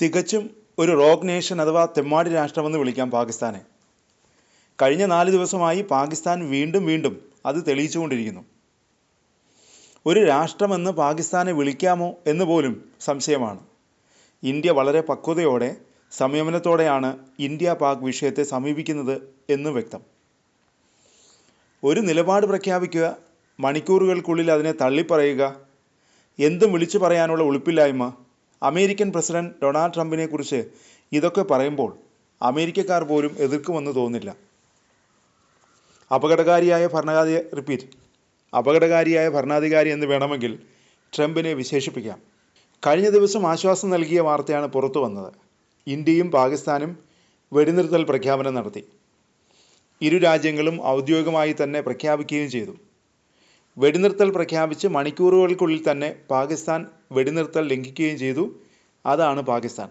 തികച്ചും ഒരു rogue nation അഥവാ തെമ്മാടി രാഷ്ട്രമെന്ന് വിളിക്കാം പാകിസ്ഥാനെ. കഴിഞ്ഞ 4 ദിവസമായി പാകിസ്ഥാൻ വീണ്ടും അത് തെളിയിച്ചുകൊണ്ടിരിക്കുന്നു. ഒരു രാഷ്ട്രമെന്ന് പാകിസ്ഥാനെ വിളിക്കാമോ എന്ന് പോലും സംശയമാണ്. ഇന്ത്യ വളരെ പക്വതയോടെ സംയമനത്തോടെയാണ് ഇന്ത്യ പാക് വിഷയത്തെ സമീപിക്കുന്നത് എന്ന് വ്യക്തം. ഒരു നിലപാട് പ്രഖ്യാപിക്കുക, മണിക്കൂറുകൾക്കുള്ളിൽ അതിനെ തള്ളിപ്പറയുക, എന്തും വിളിച്ചു പറയാനുള്ള ഉളുപ്പില്ലായ്മ. അമേരിക്കൻ പ്രസിഡന്റ് ഡൊണാൾഡ് ട്രംപിനെ കുറിച്ച് ഇതൊക്കെ പറയുമ്പോൾ അമേരിക്കക്കാർ പോലും എതിർക്കുമെന്ന് തോന്നില്ല. അപകടകാരിയായ ഭരണാധികാരി എന്ന് വേണമെങ്കിൽ ട്രംപിനെ വിശേഷിപ്പിക്കാം. കഴിഞ്ഞ ദിവസം ആശ്വാസം നൽകിയ വാർത്തയാണ് പുറത്തു വന്നത്. ഇന്ത്യയും പാകിസ്ഥാനും വെടിനിർത്തൽ പ്രഖ്യാപനം നടത്തി. ഇരു രാജ്യങ്ങളും ഔദ്യോഗികമായി തന്നെ പ്രഖ്യാപിക്കുകയും ചെയ്തു. വെടിനിർത്തൽ പ്രഖ്യാപിച്ച് മണിക്കൂറുകൾക്കുള്ളിൽ തന്നെ പാകിസ്ഥാൻ വെടിനിർത്തൽ ലംഘിക്കുകയും ചെയ്തു. അതാണ് പാകിസ്ഥാൻ.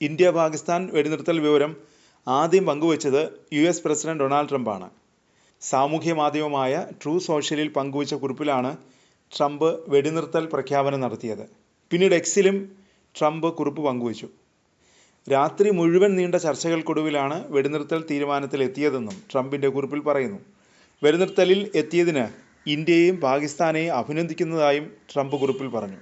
ഇന്ത്യ പാകിസ്ഥാൻ വെടിനിർത്തൽ വിവരം ആദ്യം പങ്കുവച്ചത് US പ്രസിഡന്റ് ഡൊണാൾഡ് ട്രംപാണ്. സാമൂഹ്യ മാധ്യമമായ ട്രൂ സോഷ്യലിൽ പങ്കുവച്ച കുറിപ്പിലാണ് ട്രംപ് വെടിനിർത്തൽ പ്രഖ്യാപനം നടത്തിയത്. പിന്നീട് എക്സിലും ട്രംപ് കുറിപ്പ് പങ്കുവച്ചു. രാത്രി മുഴുവൻ നീണ്ട ചർച്ചകൾക്കൊടുവിലാണ് വെടിനിർത്തൽ തീരുമാനത്തിലെത്തിയതെന്നും ട്രംപിൻ്റെ കുറിപ്പിൽ പറയുന്നു. വെടിനിർത്തലിൽ എത്തിയതിന് ഇന്ത്യയെയും പാകിസ്ഥാനെയും അഭിനന്ദിക്കുന്നതായും ട്രംപ് കുറിപ്പിൽ പറഞ്ഞു.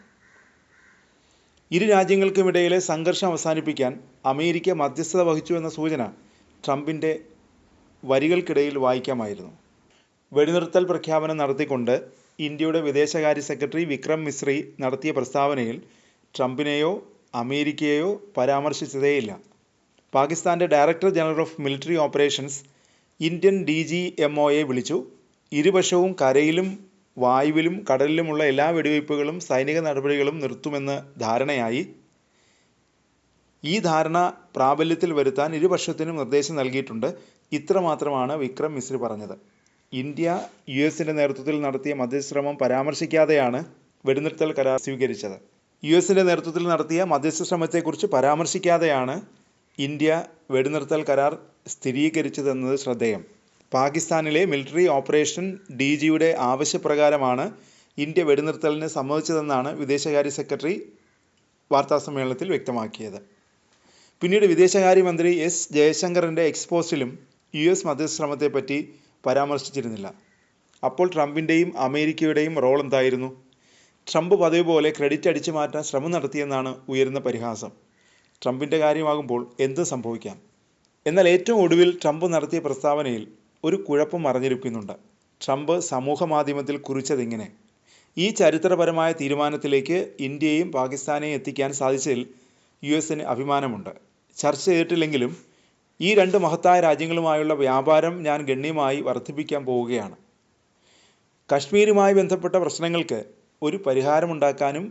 ഇരു രാജ്യങ്ങൾക്കുമിടയിലെ സംഘർഷം അവസാനിപ്പിക്കാൻ അമേരിക്ക മധ്യസ്ഥത വഹിച്ചു എന്ന സൂചന ട്രംപിൻ്റെ വരികൾക്കിടയിൽ വായിക്കാമായിരുന്നു. വെടിനിർത്തൽ പ്രഖ്യാപനം നടത്തിക്കൊണ്ട് ഇന്ത്യയുടെ വിദേശകാര്യ സെക്രട്ടറി വിക്രം മിസ്രി നടത്തിയ പ്രസ്താവനയിൽ ട്രംപിനെയോ അമേരിക്കയെയോ പരാമർശിച്ചതേയില്ല. പാകിസ്ഥാൻ്റെ director general of military operations Indian DGMOയെ വിളിച്ചു. ഇരുപക്ഷവും കരയിലും വായുവിലും കടലിലുമുള്ള എല്ലാ വെടിവയ്പ്പുകളും സൈനിക നടപടികളും നിർത്തുമെന്ന് ധാരണയായി. ഈ ധാരണ പ്രാബല്യത്തിൽ വരുത്താൻ ഇരുപക്ഷത്തിനും നിർദ്ദേശം നൽകിയിട്ടുണ്ട്. ഇത്രമാത്രമാണ് വിക്രം മിസ്രി പറഞ്ഞത്. ഇന്ത്യ US നേതൃത്വത്തിൽ നടത്തിയ മധ്യശ്രമം പരാമർശിക്കാതെയാണ് വെടിനിർത്തൽ കരാർ സ്വീകരിച്ചത്. US നേതൃത്വത്തിൽ നടത്തിയ മധ്യസ്ഥ ശ്രമത്തെക്കുറിച്ച് പരാമർശിക്കാതെയാണ് ഇന്ത്യ വെടിനിർത്തൽ കരാർ സ്ഥിരീകരിച്ചതെന്നത് ശ്രദ്ധേയം. പാകിസ്ഥാനിലെ മിലിറ്ററി ഓപ്പറേഷൻ DGയുടെ ആവശ്യപ്രകാരമാണ് ഇന്ത്യ വെടിനിർത്തലിന് സമ്മതിച്ചതെന്നാണ് വിദേശകാര്യ സെക്രട്ടറി വാർത്താസമ്മേളനത്തിൽ വ്യക്തമാക്കിയത്. പിന്നീട് വിദേശകാര്യമന്ത്രി S ജയശങ്കറിൻ്റെ എക്സ്പോസ്റ്റിലും US മധ്യശ്രമത്തെപ്പറ്റി പരാമർശിച്ചിരുന്നില്ല. അപ്പോൾ ട്രംപിൻ്റെയും അമേരിക്കയുടെയും റോൾ എന്തായിരുന്നു? ട്രംപ് പതിവ് പോലെ ക്രെഡിറ്റ് അടിച്ചു മാറ്റാൻ ശ്രമം നടത്തിയെന്നാണ് ഉയരുന്ന പരിഹാസം. ട്രംപിൻ്റെ കാര്യമാകുമ്പോൾ എന്ത് സംഭവിക്കാം? എന്നാൽ ഏറ്റവും ഒടുവിൽ ട്രംപ് നടത്തിയ പ്രസ്താവനയിൽ ഒരു കുഴപ്പം മറഞ്ഞിരിക്കുന്നുണ്ട്. ട്രംപ് സമൂഹ മാധ്യമത്തിൽ കുറിച്ചതിങ്ങനെ: ഈ ചരിത്രപരമായ തീരുമാനത്തിലേക്ക് ഇന്ത്യയും പാകിസ്ഥാനെയും എത്തിക്കാൻ സാധിച്ചതിൽ US അഭിമാനമുണ്ട്. ചർച്ച ചെയ്തിട്ടില്ലെങ്കിലും ഈ 2 മഹത്തായ രാജ്യങ്ങളുമായുള്ള വ്യാപാരം ഞാൻ ഗണ്യമായി വർദ്ധിപ്പിക്കാൻ പോവുകയാണ്. കശ്മീരുമായി ബന്ധപ്പെട്ട പ്രശ്നങ്ങൾക്ക് ഒരു പരിഹാരമുണ്ടാക്കാൻ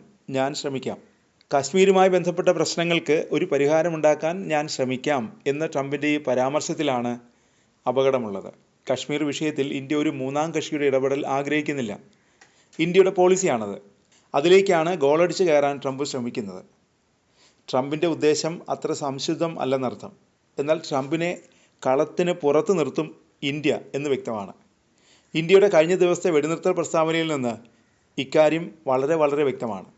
ഞാൻ ശ്രമിക്കാം എന്ന ട്രംപിൻ്റെ ഈ പരാമർശത്തിലാണ് അപകടമുള്ളത്. കശ്മീർ വിഷയത്തിൽ ഇന്ത്യ ഒരു മൂന്നാം കക്ഷിയുടെ ഇടപെടൽ ആഗ്രഹിക്കുന്നില്ല. ഇന്ത്യയുടെ പോളിസിയാണത്. അതിലേക്കാണ് ഗോളടിച്ച് കയറാൻ ട്രംപ് ശ്രമിക്കുന്നത്. ട്രംപിൻ്റെ ഉദ്ദേശം അത്ര സംശുദ്ധം അല്ലെന്നർത്ഥം. എന്നാൽ ട്രംപിനെ കളത്തിന് പുറത്ത് നിർത്തും ഇന്ത്യ എന്ന് വ്യക്തമാണ്. ഇന്ത്യയുടെ കഴിഞ്ഞ ദിവസത്തെ വെടിനിർത്തൽ പ്രസ്താവനയിൽ നിന്ന് ഇക്കാര്യം വളരെ വ്യക്തമാണ്.